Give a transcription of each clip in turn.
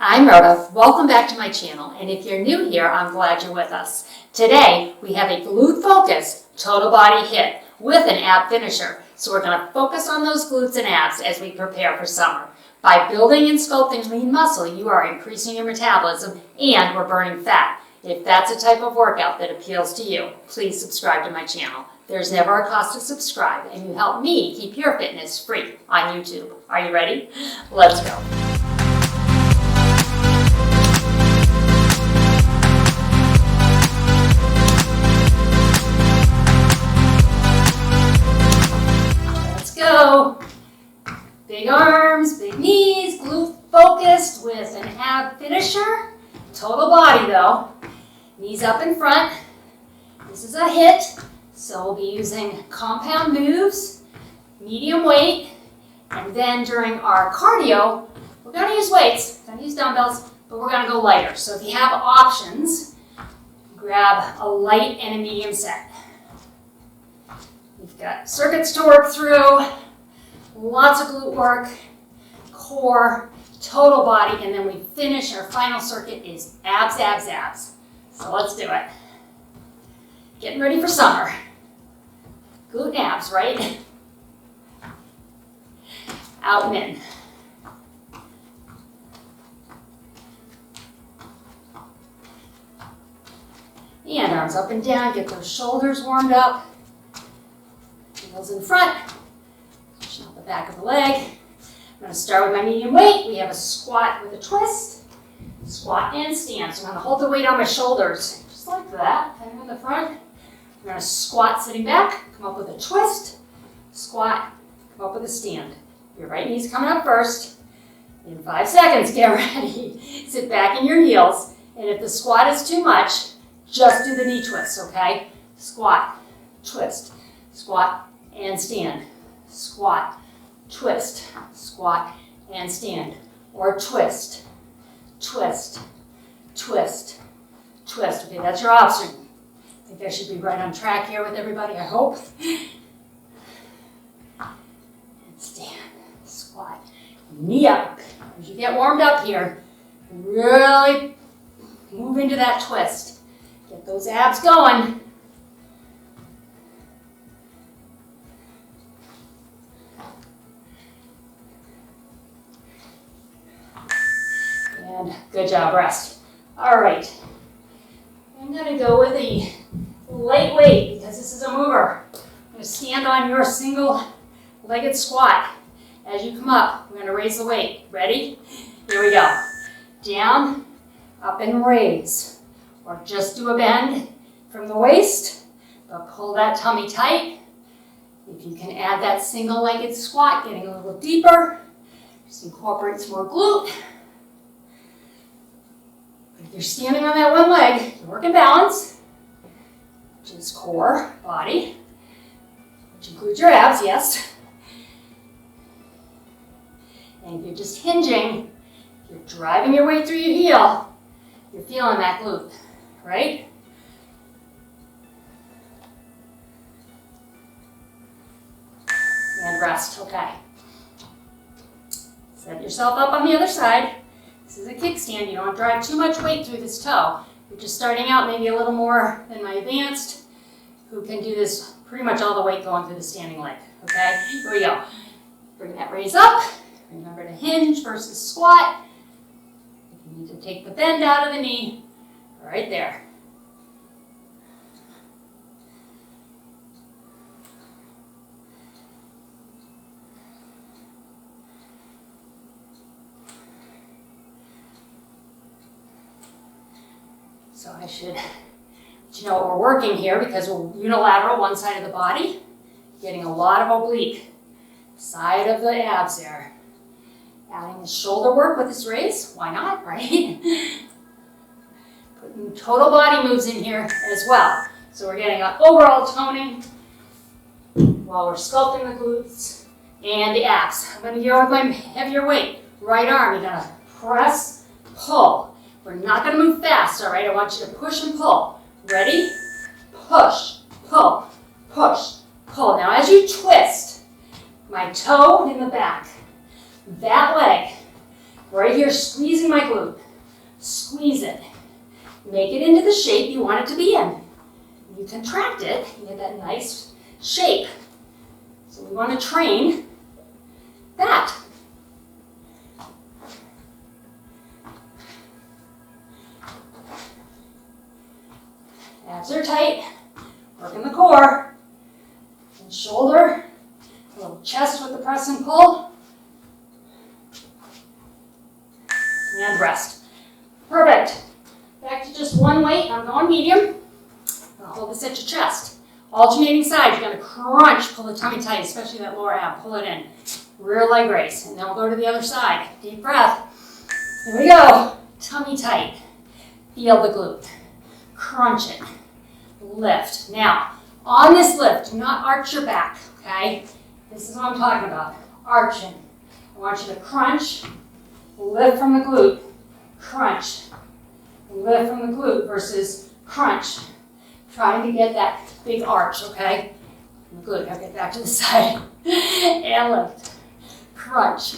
I'm Rhoda. Welcome back to my channel, and if you're new here, I'm glad you're with us. Today, we have a glute-focused total body HIIT with an ab finisher. So we're going to focus on those glutes and abs as we prepare for summer. By building and sculpting lean muscle, you are increasing your metabolism and we're burning fat. If that's a type of workout that appeals to you, please subscribe to my channel. There's never a cost to subscribe, and you help me keep your fitness free on YouTube. Are you ready? Let's go. Go. Big arms, big knees, glute focused with an ab finisher. Total body though. Knees up in front. This is a HIIT, so we'll be using compound moves, medium weight, and then during our cardio, we're going to use weights, we're going to use dumbbells, but we're going to go lighter. So if you have options, grab a light and a medium set. We've got circuits to work through, lots of glute work, core, total body, and then we finish our final circuit is abs, abs, abs. So let's do it. Getting ready for summer. Glute and abs, right? Out and in. And arms up and down, get those shoulders warmed up. Heels in front, pushing out the back of the leg. I'm going to start with my medium weight. We have a squat with a twist, squat and stand. So I'm going to hold the weight on my shoulders, just like that, kind of in the front. I'm going to squat sitting back, come up with a twist, squat, come up with a stand. Your right knee's coming up first. In 5 seconds, get ready. Sit back in your heels, and if the squat is too much, just do the knee twists, okay? Squat, twist, squat, and stand. Squat, twist, squat, and stand. Or twist, twist, twist, twist. Okay, that's your option. I think I should be right on track here with everybody, I hope. And stand, squat, knee up. As you get warmed up here, really move into that twist. Get those abs going. And good job, rest. All right. I'm going to go with a light weight because this is a mover. I'm going to stand on your single-legged squat. As you come up, we're going to raise the weight. Ready? Here we go. Down, up and raise. Or just do a bend from the waist, but pull that tummy tight. If you can add that single-legged squat, getting a little deeper, just incorporate some more glute. If you're standing on that one leg, you're working balance, which is core, body, which includes your abs, yes. And if you're just hinging, if you're driving your way through your heel, you're feeling that glute, right? And rest, okay. Set yourself up on the other side. This is a kickstand. You don't drive too much weight through this toe. You're just starting out maybe a little more than my advanced, who can do this pretty much all the weight going through the standing leg. Okay, here we go. Bring that raise up. Remember to hinge versus squat. If you need to take the bend out of the knee, right there. So I should let you know what we're working here because we're unilateral, one side of the body, getting a lot of oblique side of the abs there. Adding the shoulder work with this raise, why not, right? Putting total body moves in here as well. So we're getting an overall toning while we're sculpting the glutes and the abs. I'm going to go with my heavier weight. Right arm, you're going to press, pull. We're not going to move fast, all right? I want you to push and pull. Ready? Push, pull, push, pull. Now as you twist, my toe in the back, that leg Right here, squeezing my glute. Squeeze it. Make it into the shape you want it to be in. You contract it, you get that nice shape. So we want to train that. Abs are tight, working the core, and shoulder, a little chest with the press and pull, and rest. Perfect. Back to just one weight. I'm going medium. I'll hold this at your chest. Alternating sides, you're going to crunch, pull the tummy tight, especially that lower ab, pull it in. Rear leg raise, and then we'll go to the other side. Deep breath. Here we go. Tummy tight. Feel the glute. Crunch it. Lift. Now, on this lift, do not arch your back, okay? This is what I'm talking about. Arching. I want you to crunch, lift from the glute, crunch, lift from the glute versus crunch. Trying to get that big arch, okay? Good. Now get back to the side. And lift. Crunch.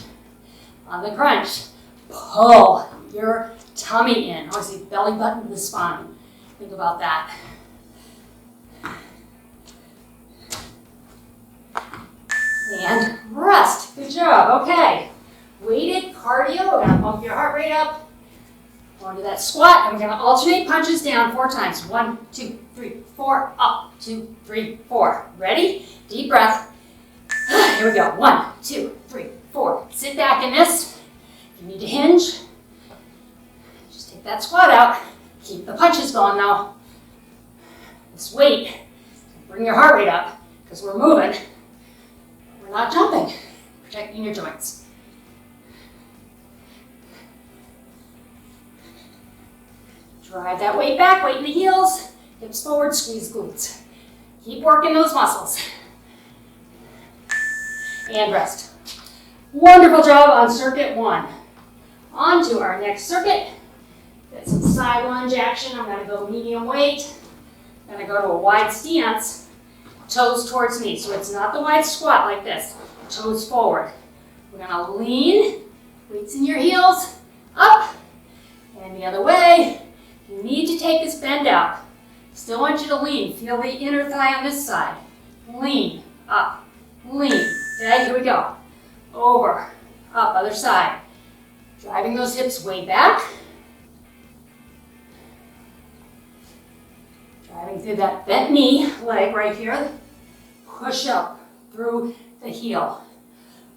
On the crunch, pull your tummy in. Obviously, belly button to the spine. Think about that. And rest. Good job. Okay. Weighted cardio. We're going to pump your heart rate up. Going to that squat, and we're going to alternate punches down 4 times. 1, 2, 3, 4, up. 2, 3, 4. Ready? Deep breath. Here we go. 1, 2, 3, 4. Sit back in this. If you need to hinge, just take that squat out. Keep the punches going though. This weight, bring your heart rate up because we're moving. We're not jumping. Protecting your joints. Drive that weight back, weight in the heels, hips forward, squeeze glutes. Keep working those muscles. And rest. Wonderful job on circuit 1. On to our next circuit. Get some side lunge action. I'm going to go medium weight. I'm going to go to a wide stance, toes towards me. So it's not the wide squat like this. Toes forward. We're going to lean, weights in your heels, up, and the other way. You need to take this bend out. Still want you to lean. Feel the inner thigh on this side. Lean, up, lean. Okay, here we go. Over, up, other side. Driving those hips way back. Driving through that bent knee leg right here. Push up through the heel.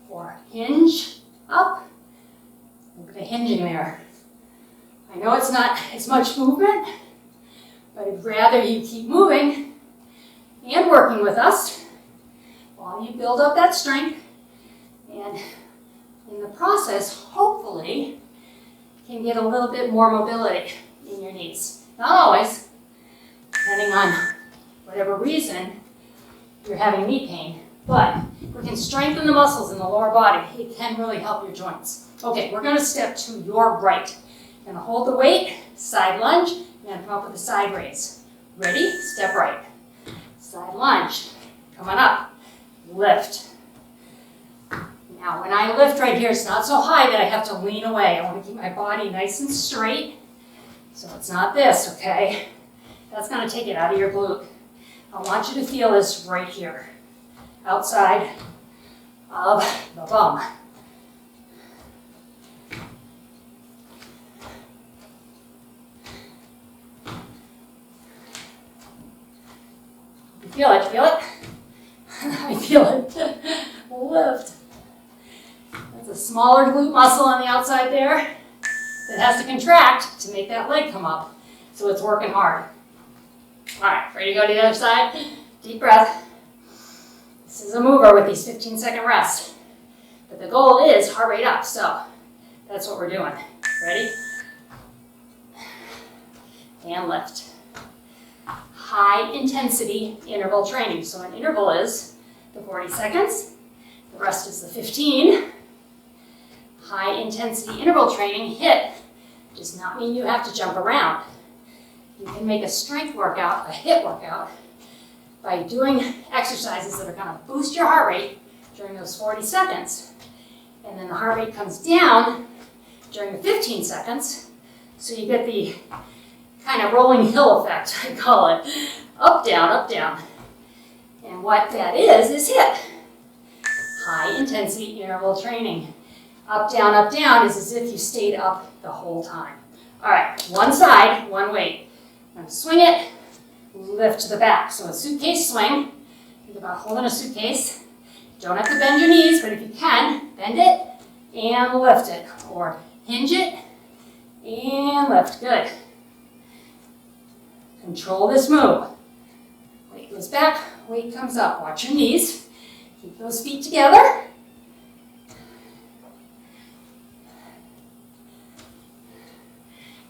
Or hinge, up. Look at the hinging there. I know it's not as much movement, but I'd rather you keep moving and working with us while you build up that strength. And in the process, hopefully, can get a little bit more mobility in your knees. Not always, depending on whatever reason you're having knee pain, but if we can strengthen the muscles in the lower body, it can really help your joints. Okay, we're going to step to your right. You're going to hold the weight, side lunge, you're going to come up with a side raise. Ready? Step right. Side lunge. Come on up. Lift. Now, when I lift right here, it's not so high that I have to lean away. I want to keep my body nice and straight. So it's not this, okay? That's going to take it out of your glute. I want you to feel this right here, outside of the bum. Feel it, feel it? I feel it. Lift. That's a smaller glute muscle on the outside there that has to contract to make that leg come up. So it's working hard. All right, ready to go to the other side? Deep breath. This is a mover with these 15-second rests. But the goal is heart rate up, so that's what we're doing. Ready? And lift. High intensity interval training. So an interval is the 40 seconds. The rest is the 15. High intensity interval training HIIT does not mean you have to jump around. You can make a strength workout, a HIIT workout, by doing exercises that are going to boost your heart rate during those 40 seconds. And then the heart rate comes down during the 15 seconds. So you get the kind of rolling hill effect, I call it. Up, down, up, down. And what that is HIIT. High intensity interval training. Up, down is as if you stayed up the whole time. All right, one side, one weight. I'm going to swing it, lift to the back. So a suitcase swing. Think about holding a suitcase. Don't have to bend your knees, but if you can, bend it and lift it. Or hinge it and lift. Good. Control this move. Weight goes back, weight comes up. Watch your knees. Keep those feet together.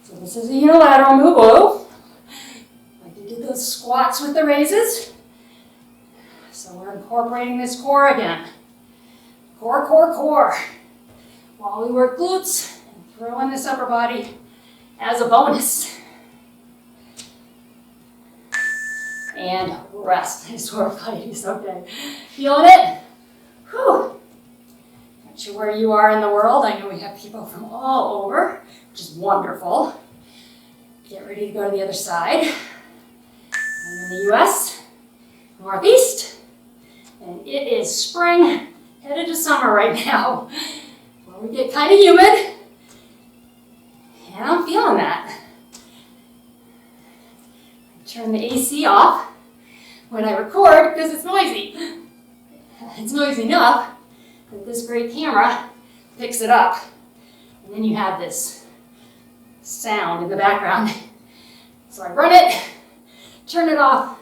So this is a unilateral move. Whoa. Like you did those squats with the raises. So we're incorporating this core again. Core, core, core. While we work glutes, and throw in this upper body as a bonus. And rest. Nice work, ladies. Okay. Feeling it? Whew. Not sure where you are in the world. I know we have people from all over, which is wonderful. Get ready to go to the other side. I'm in the US, Northeast, and it is spring, headed to summer right now. Where we get kind of humid, and I'm feeling that. Turn the AC off when I record because it's noisy. It's noisy enough that this great camera picks it up. And then you have this sound in the background. So I run it, turn it off,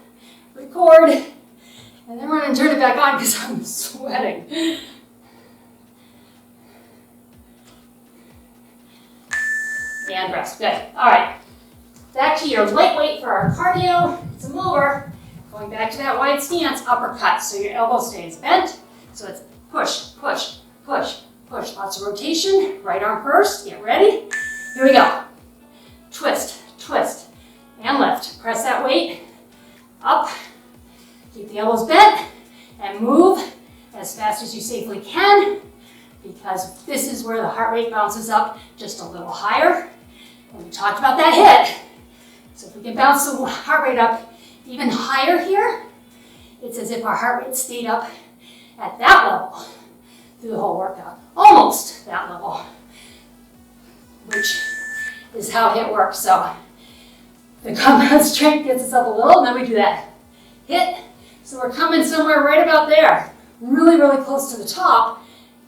record, and then run and turn it back on because I'm sweating. And rest. Good. All right. Back to your lightweight for our cardio. It's a mover. Going back to that wide stance, uppercut. So your elbow stays bent. So it's push, push, push, push. Lots of rotation. Right arm first. Get ready. Here we go. Twist, twist, and lift. Press that weight up. Keep the elbows bent and move as fast as you safely can because this is where the heart rate bounces up just a little higher. And we talked about that HIIT. So if we can bounce the heart rate up even higher here, it's as if our heart rate stayed up at that level through the whole workout. Almost that level, which is how HIIT works. So the compound strength gets us up a little, and then we do that HIIT. So we're coming somewhere right about there, really, really close to the top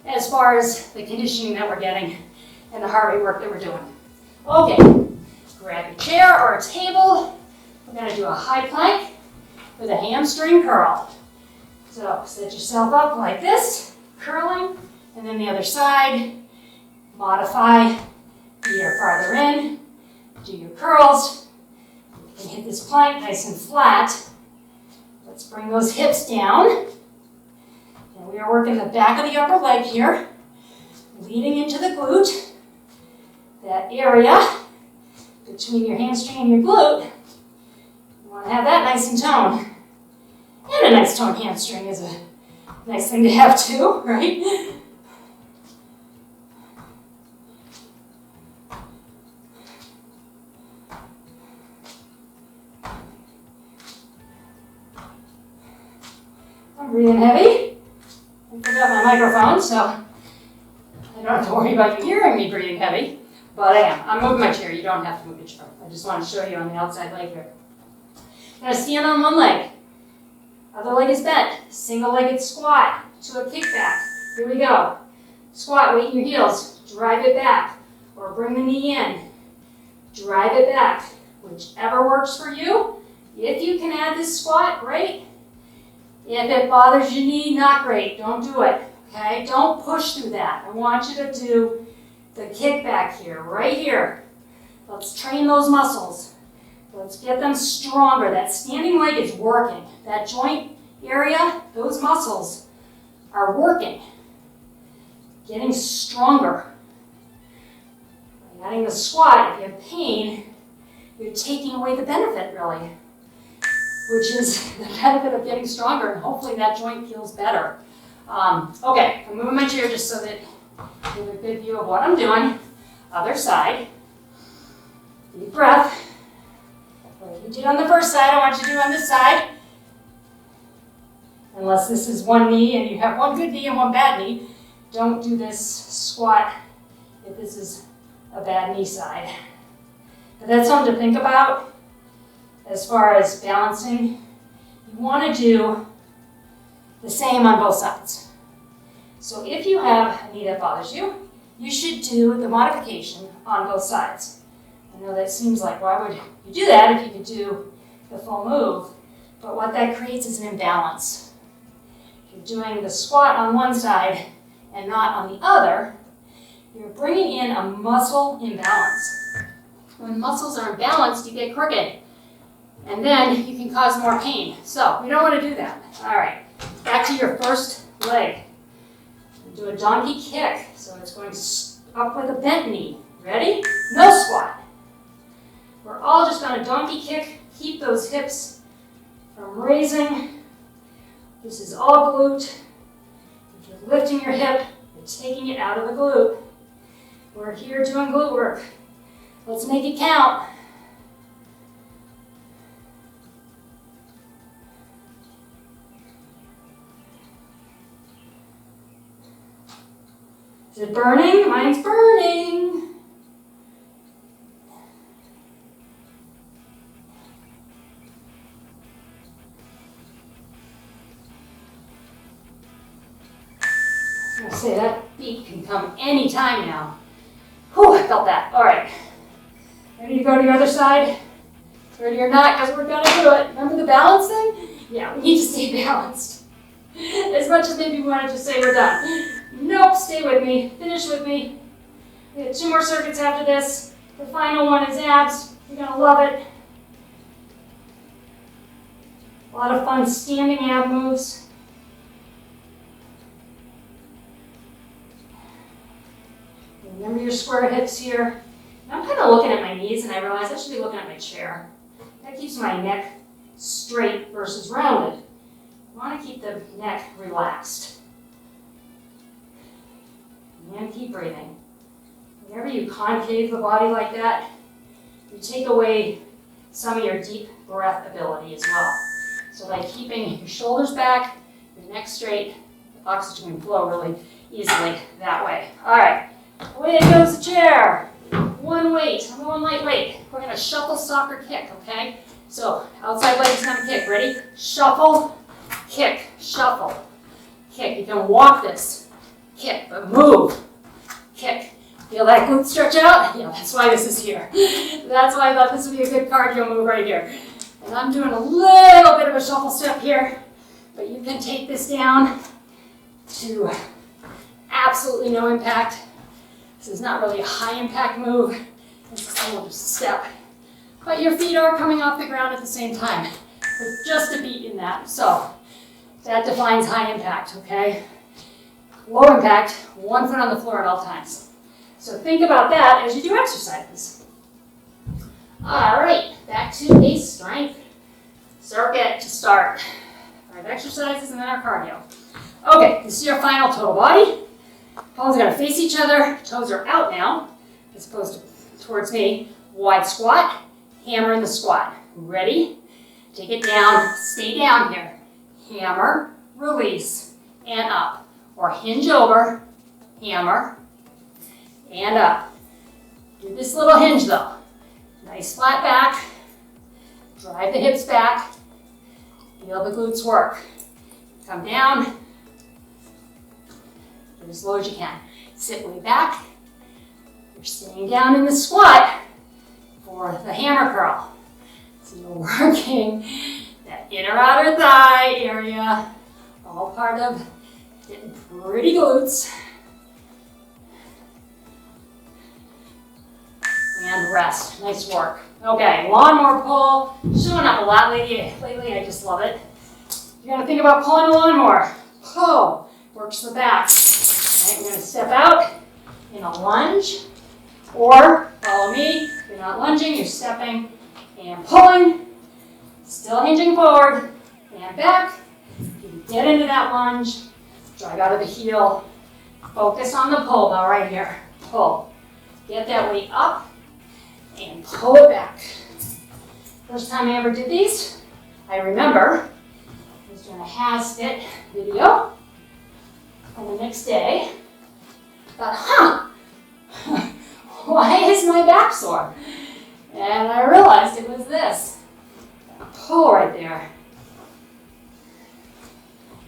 as far as the conditioning that we're getting and the heart rate work that we're doing. Okay, grab a chair or a table. We're going to do a high plank with a hamstring curl. So set yourself up like this, curling, and then the other side. Modify, feet are farther in, do your curls. You can hit this plank nice and flat. Let's bring those hips down. And we are working the back of the upper leg here, leading into the glute. That area between your hamstring and your glute, you want to have that nice and toned. And a nice toned hamstring is a nice thing to have too, right? I'm breathing heavy. I forgot my microphone, so I don't have to worry about you hearing me breathing heavy. But I am. I'm moving my chair. You don't have to move your chair. I just want to show you on the outside leg here. I'm going to stand on one leg. Other leg is bent. Single-legged squat to a kickback. Here we go. Squat, weight in your heels. Drive it back. Or bring the knee in. Drive it back. Whichever works for you. If you can add this squat, great. If it bothers your knee, not great. Don't do it. Okay? Don't push through that. I want you to do the kickback here, right here. Let's train those muscles. Let's get them stronger. That standing leg is working. That joint area, those muscles are working. Getting stronger. By adding the squat, if you have pain, you're taking away the benefit, really, which is the benefit of getting stronger, and hopefully that joint feels better. Okay, I'm moving my chair just so that you have a good view of what I'm doing. Other side. Deep breath. What you did on the first side, I want you to do on this side. Unless this is one knee and you have one good knee and one bad knee, don't do this squat if this is a bad knee side. But that's something to think about as far as balancing. You want to do the same on both sides. So if you have a knee that bothers you, you should do the modification on both sides. I know that seems like, why would you do that if you could do the full move? But what that creates is an imbalance. If you're doing the squat on one side and not on the other, you're bringing in a muscle imbalance. When muscles are imbalanced, you get crooked. And then you can cause more pain. So we don't want to do that. All right, back to your first leg. Do a donkey kick. So it's going up with a bent knee. Ready? No squat. We're all just going to donkey kick. Keep those hips from raising. This is all glute. If you're lifting your hip, you're taking it out of the glute. We're here doing glute work. Let's make it count. Is it burning? Mine's burning. I was going to say that beat can come anytime now. Whew, I felt that. All right. Ready to go to your other side? Ready or not, because we're going to do it. Remember the balance thing? Yeah, we need to stay balanced. As much as maybe we want to just say we're done. Nope, stay with me. Finish with me. We have 2 more circuits after this. The final one is abs. You're going to love it. A lot of fun standing ab moves. Remember your square hips here. I'm kind of looking at my knees and I realize I should be looking at my chair. That keeps my neck straight versus rounded. You want to keep the neck relaxed. And keep breathing. Whenever you concave the body like that, you take away some of your deep breath ability as well. So by keeping your shoulders back, your neck straight, the oxygen can flow really easily that way. All right, away goes the chair. One weight, I'm going lightweight. We're going to shuffle, soccer, kick, okay? So outside leg is going to kick. Ready? Shuffle, kick, shuffle, kick. You can walk this. Kick, but move. Kick. Feel that glute stretch out? Yeah, that's why this is here. That's why I thought this would be a good cardio move right here. And I'm doing a little bit of a shuffle step here, but you can take this down to absolutely no impact. This is not really a high impact move. It's a little step. But your feet are coming off the ground at the same time. With just a beat in that. So that defines high impact, okay? Low impact, 1 foot on the floor at all times. So think about that as you do exercises. All right, back to a strength circuit to start. 5 exercises and then our cardio. Okay, this is your final total body. Palms are going to face each other. Toes are out now, as opposed to towards me. Wide squat, hammer in the squat. Ready? Take it down, stay down here. Hammer, release, and up. Or hinge over, hammer, and up. Do this little hinge though. Nice flat back. Drive the hips back. Feel the glutes work. Come down. Get as low as you can. Sit way back. You're staying down in the squat for the hammer curl. So you're working that inner outer thigh area. All part of getting pretty glutes. And rest. Nice work. Okay, lawnmower pull. Showing up a lot lately. I just love it. You're going to think about pulling a lawnmower. Pull. Works the back. All right, we're going to step out in a lunge. Or, follow me. If you're not lunging, you're stepping and pulling. Still hinging forward. And back. You can get into that lunge. Drive out of the heel. Focus on the pull though, right here. Pull. Get that weight up and pull it back. First time I ever did these, I remember I was doing a has fit video. And the next day, I thought, why is my back sore? And I realized it was this. Pull right there.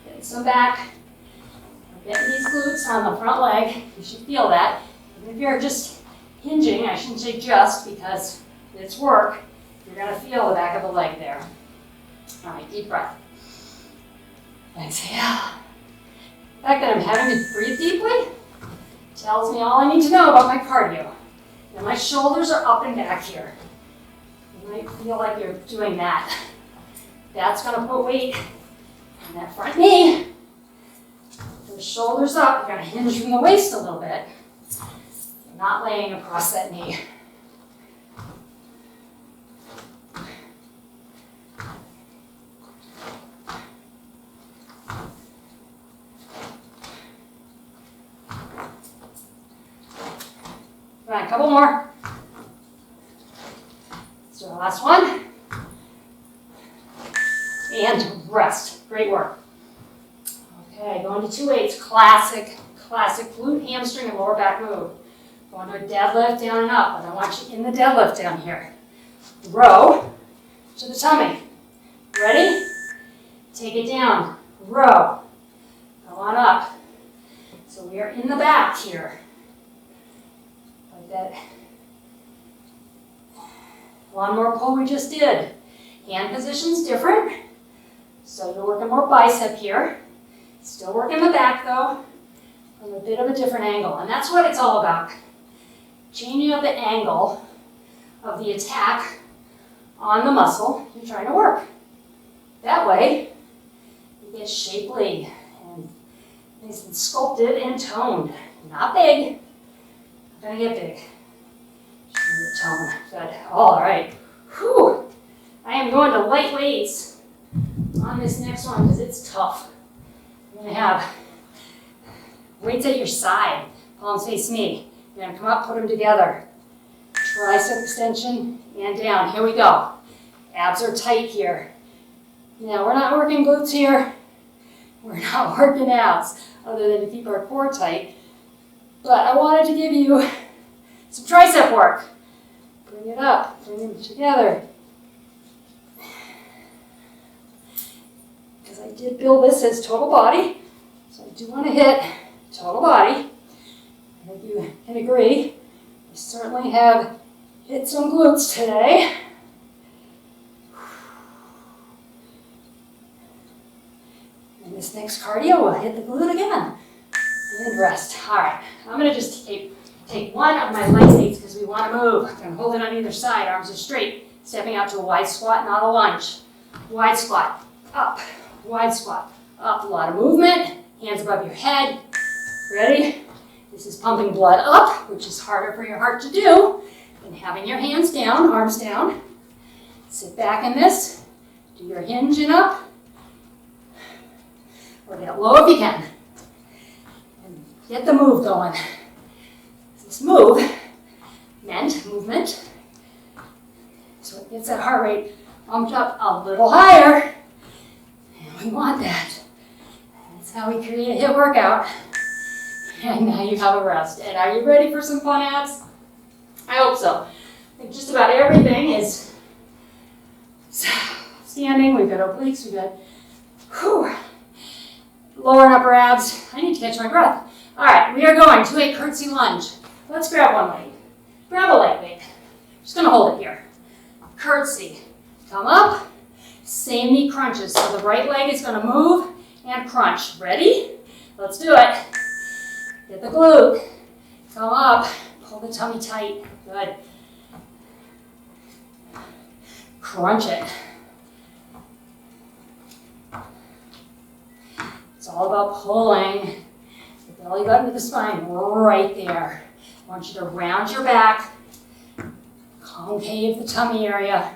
Getting some back. We're getting these glutes on the front leg. You should feel that. Even if you're just hinging, I shouldn't say just because it's work, you're going to feel the back of the leg there. All right, deep breath. Exhale. The fact that I'm having to breathe deeply tells me all I need to know about my cardio. And my shoulders are up and back here. You might feel like you're doing that. That's going to put weight on that front knee. The shoulders up, you're going to hinge from the waist a little bit. You're not laying across that knee. All right, a couple more. Let's do our last one. And rest. Great work. Okay, going to 2 weights. Classic glute, hamstring, and lower back move. Going to a deadlift down and up, but I want you in the deadlift down here. Row to the tummy. Ready? Take it down. Row. Go on up. So we are in the back here. Like that. One more pull we just did. Hand position's different. So you're working more bicep here. Still working the back though, from a bit of a different angle. And that's what it's all about. Changing up the angle of the attack on the muscle you're trying to work. That way, you get shapely and nice and sculpted and toned. Not big. Not gonna get big. Just gonna get toned. Good. All right. Whew. I am going to light weights on this next one because it's tough. You're going to have weights at your side. Palms face me. You're going to come up, put them together. Tricep extension and down. Here we go. Abs are tight here. Now, we're not working glutes here. We're not working abs other than to keep our core tight. But I wanted to give you some tricep work. Bring it up. Bring them together. Because I did build this as total body. So I do want to hit total body. I think you can agree. I certainly have hit some glutes today. And this next cardio will hit the glute again. And rest. All right. I'm going to just take one of my light weights because we want to move. I'm going to hold it on either side. Arms are straight. Stepping out to a wide squat, not a lunge. Wide squat. Up. Wide squat. Up. A lot of movement. Hands above your head. Ready? This is pumping blood up, which is harder for your heart to do than having your hands down, arms down. Sit back in this. Do your hinge and up. Or get low if you can. And get the move going. This move meant movement. So it gets that heart rate pumped up a little higher. And we want that. That's how we create a HIIT workout. And now you have a rest. And are you ready for some fun abs? I hope so. I think just about everything is standing. We've got obliques. We've got lower and upper abs. I need to catch my breath. All right, we are going to a curtsy lunge. Let's grab one leg. Grab a light weight. Just going to hold it here. Curtsy. Come up. Same knee crunches. So the right leg is going to move and crunch. Ready? Let's do it. Get the glute. Come up. Pull the tummy tight. Good. Crunch it. It's all about pulling the belly button to the spine right there. I want you to round your back, concave the tummy area.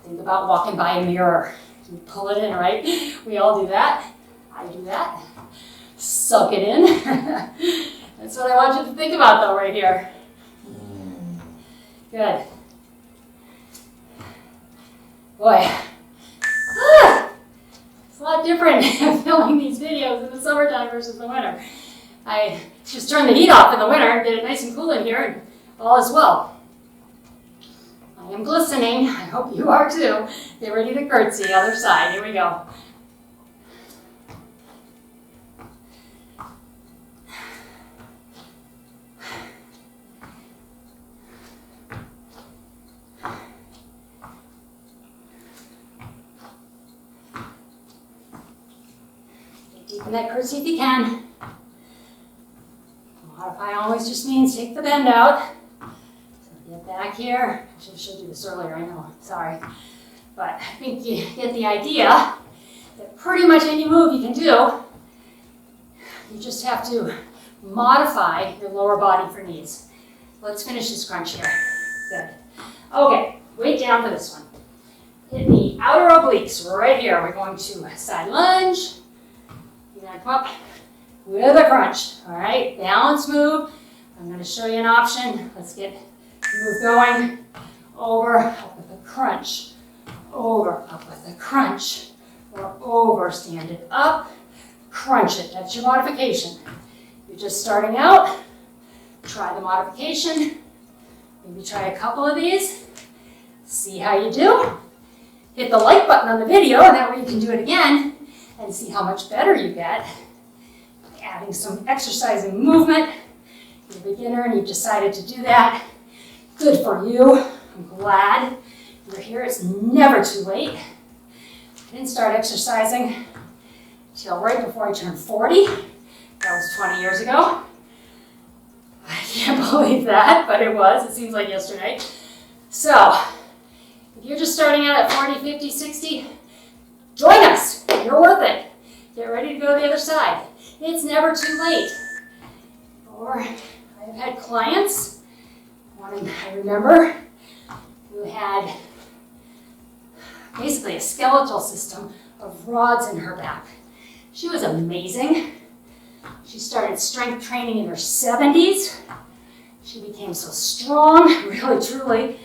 Think about walking by a mirror. You pull it in, right? We all do that. I do that. Suck it in. That's what I want you to think about though right here. Good. Boy. It's a lot different filming these videos in the summertime versus the winter. I just turn the heat off in the winter and get it nice and cool in here, and all is well. I am glistening. I hope you are too. Get ready to curtsy. Other side. Here we go. Deepen that curtsy if you can. Modify always just means take the bend out. So get back here. I should have showed you this earlier, I know, sorry. But I think you get the idea that pretty much any move you can do, you just have to modify your lower body for knees. Let's finish this crunch here. Good. Okay, weight down for this one. Hit the outer obliques right here. We're going to side lunge. You're gonna come up with a crunch. All right, balance move. I'm gonna show you an option. Let's get the move going. Over, up with a crunch. Over, up with a crunch. Or over, stand it up, crunch it. That's your modification. You're just starting out. Try the modification. Maybe try a couple of these. See how you do. Hit the like button on the video, and that way you can do it again and see how much better you get. Adding some exercise and movement. You're a beginner and you've decided to do that. Good for you. I'm glad you're here. It's never too late. I didn't start exercising until right before I turned 40. That was 20 years ago. I can't believe that, but it was. It seems like yesterday. So, if you're just starting out at 40, 50, 60, join us. You're worth it. Get ready to go to the other side. It's never too late. Or I've had clients, I remember, who had basically a skeletal system of rods in her back. She was amazing. She started strength training in her 70s. She became so strong, really, truly.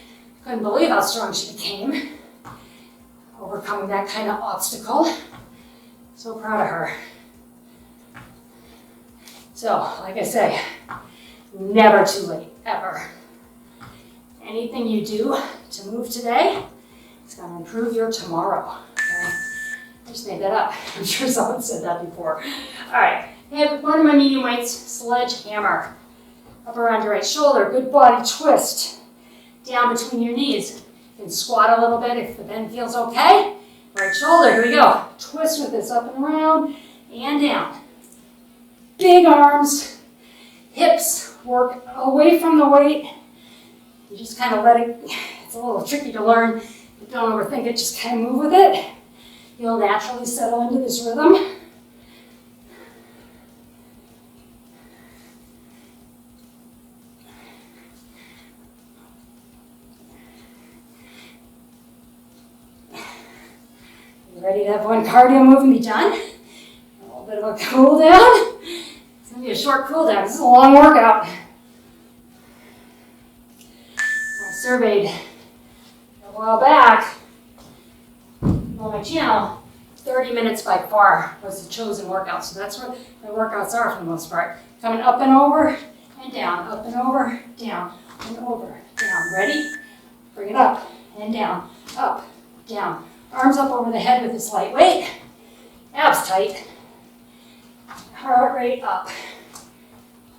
Couldn't believe how strong she became, overcoming that kind of obstacle. So proud of her. So, like I say, never too late, ever. Anything you do to move today, it's going to improve your tomorrow. Okay? I just made that up. I'm sure someone said that before. All right, I have one of my medium weights, sledgehammer. Up around your right shoulder, good body twist. Down between your knees. You can squat a little bit if the bend feels okay. Right shoulder, here we go. Twist with this, up and around, and down. Big arms, hips work away from the weight. You just kind of let it, it's a little tricky to learn, but don't overthink it, just kind of move with it. You'll naturally settle into this rhythm. You ready to have one cardio move and be done? A little bit of a cool down. It's going to be a short cool down. This is a long workout. I surveyed a while back on my channel. 30 minutes by far was the chosen workout. So that's what my workouts are for the most part. Coming up and over and down, up and over, down, and over, down. Ready? Bring it up and down, up, down. Arms up over the head with this light weight. Abs tight. Heart rate up.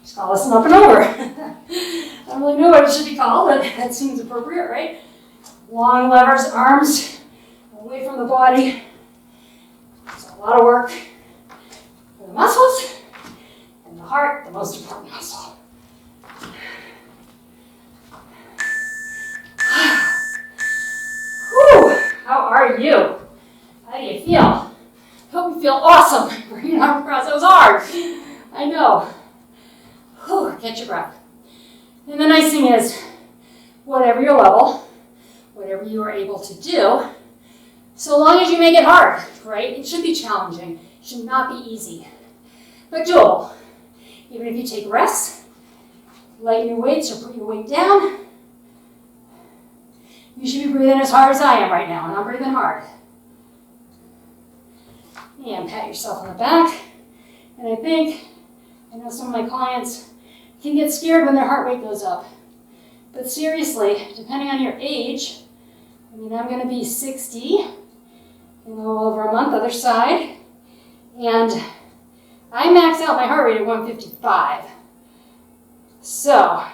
Just call this an up and over. I don't really know what it should be called, but that seems appropriate, right? Long levers, arms away from the body. It's a lot of work for the muscles and the heart, the most important muscle. Whew, how are you? How do you feel? Hope you feel awesome. Bring your arm across. That was hard. I know. Whew, catch your breath. And the nice thing is, whatever your level, whatever you are able to do, so long as you make it hard, right? It should be challenging. It should not be easy, but doable. Even if you take rests, lighten your weights or put your weight down, You should be breathing as hard as I am right now, and I'm breathing hard. And pat yourself on the back. And I know some of my clients can get scared when their heart rate goes up. But seriously, depending on your age, I mean, I'm going to be 60 in a little over a month, other side. And I max out my heart rate at 155. So,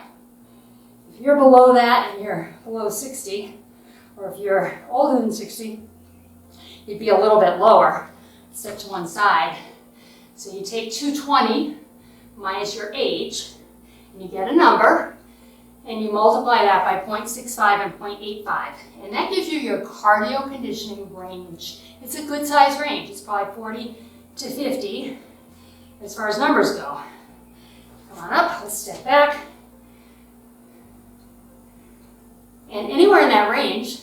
if you're below that and you're below 60, or if you're older than 60, you'd be a little bit lower. Step to one side. So you take 220 minus your age, and you get a number, and you multiply that by 0.65 and 0.85. And that gives you your cardio conditioning range. It's a good size range. It's probably 40 to 50 as far as numbers go. Come on up, let's step back. And anywhere in that range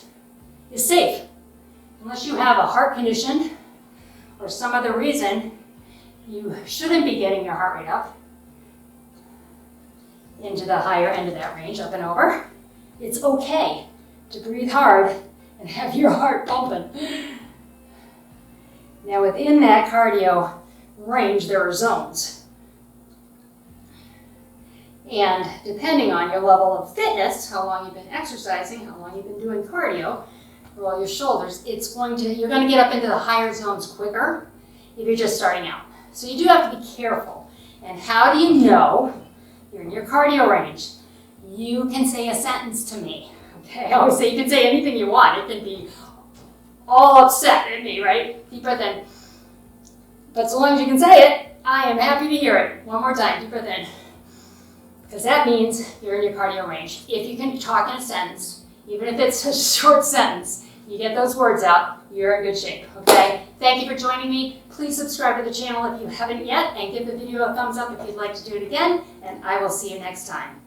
is safe. Unless you have a heart condition or some other reason you shouldn't be getting your heart rate up into the higher end of that range, up and over. It's okay to breathe hard and have your heart pumping. Now within that cardio range, there are zones. And depending on your level of fitness, how long you've been exercising, how long you've been doing cardio, roll your shoulders, you're going to get up into the higher zones quicker if you're just starting out. So you do have to be careful. And how do you know you're in your cardio range? You can say a sentence to me. Okay, I always say you can say anything you want. It can be all upset at me, right? Deep breath in. But so long as you can say it, I am happy to hear it. One more time, deep breath in. Because that means you're in your cardio range. If you can talk in a sentence, even if it's a short sentence, you get those words out, you're in good shape, okay? Thank you for joining me. Please subscribe to the channel if you haven't yet, and give the video a thumbs up if you'd like to do it again, and I will see you next time.